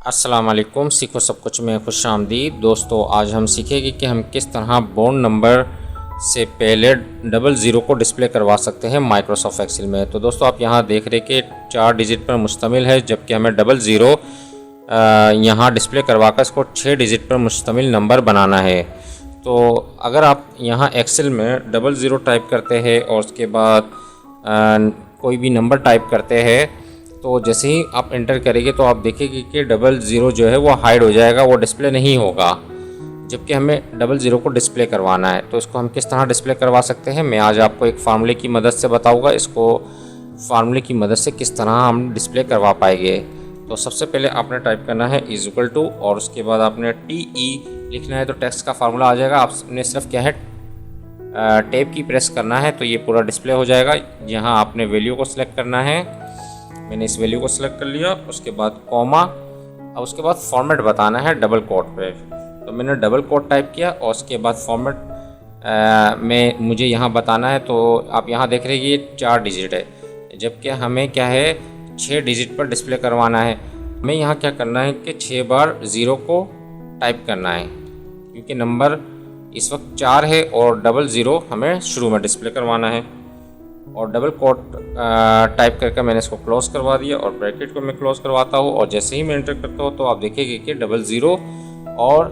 अस्सलाम वालेकुम। सीखो सब कुछ में खुश आमदीद। दोस्तों, आज हम सीखेंगे कि हम किस तरह बोर्ड नंबर से पहले 00 को डिस्प्ले करवा सकते हैं माइक्रोसॉफ्ट एक्सेल में। तो दोस्तों, आप यहाँ देख रहे कि 4 डिजिट पर मुश्तमिल है, जबकि हमें 00 यहाँ डिस्प्ले करवा कर इसको 6 डिजिट पर मुश्तमिल नंबर बनाना है। तो अगर आप यहाँ एक्सेल में 00 टाइप करते हैं और उसके बाद कोई भी नंबर टाइप करते हैं, तो जैसे ही आप इंटर करेंगे तो आप देखेंगे कि 00 जो है वो हाइड हो जाएगा, वो डिस्प्ले नहीं होगा। जबकि हमें 00 को डिस्प्ले करवाना है। तो इसको हम किस तरह डिस्प्ले करवा सकते हैं, मैं आज आपको एक फार्मूले की मदद से बताऊंगा। इसको फार्मूले की मदद से किस तरह हम डिस्प्ले करवा पाएंगे। तो सबसे पहले आपने टाइप करना है = और उसके बाद आपने TE लिखना है, तो टेक्स्ट का फार्मूला आ जाएगा। आपने सिर्फ क्या है टैब की प्रेस करना है, तो ये पूरा डिस्प्ले हो जाएगा। यहाँ आपने वैल्यू को सिलेक्ट करना है, मैंने इस वैल्यू को सिलेक्ट कर लिया। उसके बाद कॉमा, और उसके बाद फॉर्मेट बताना है डबल कोट पे। तो मैंने डबल कोट टाइप किया और उसके बाद फॉर्मेट में मुझे यहाँ बताना है। तो आप यहाँ देख रहे हैं ये 4 डिजिट है, जबकि हमें क्या है 6 डिजिट पर डिस्प्ले करवाना है। हमें यहाँ क्या करना है कि 6 बार 0 को टाइप करना है, क्योंकि नंबर इस वक्त 4 है और 00 हमें शुरू में डिस्प्ले करवाना है। और डबल कोट टाइप करके मैंने इसको क्लोज करवा दिया और ब्रैकेट को मैं क्लोज करवाता हूँ। और जैसे ही मैं एंटर करता हूँ तो आप देखेंगे कि 00 और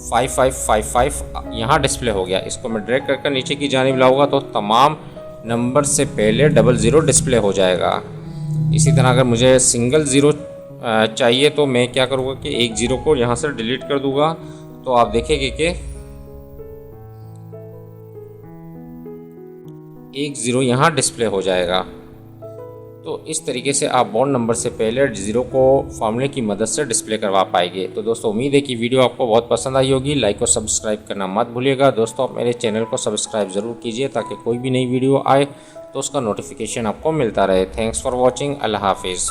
5555 यहाँ डिस्प्ले हो गया। इसको मैं ड्रैग करके नीचे की जानिब लाऊंगा तो तमाम नंबर से पहले 00 डिस्प्ले हो जाएगा। इसी तरह अगर मुझे सिंगल 0 चाहिए तो मैं क्या करूँगा कि एक 0 को यहाँ से डिलीट कर दूँगा। तो आप देखेंगे कि 10 यहाँ डिस्प्ले हो जाएगा। तो इस तरीके से आप बोर्ड नंबर से पहले 0 को फार्मूले की मदद से डिस्प्ले करवा पाएंगे। तो दोस्तों, उम्मीद है कि वीडियो आपको बहुत पसंद आई होगी। लाइक और सब्सक्राइब करना मत भूलिएगा। दोस्तों, आप मेरे चैनल को सब्सक्राइब ज़रूर कीजिए ताकि कोई भी नई वीडियो आए तो उसका नोटिफिकेशन आपको मिलता रहे। Thanks for watching. अल्लाह हाफिज़।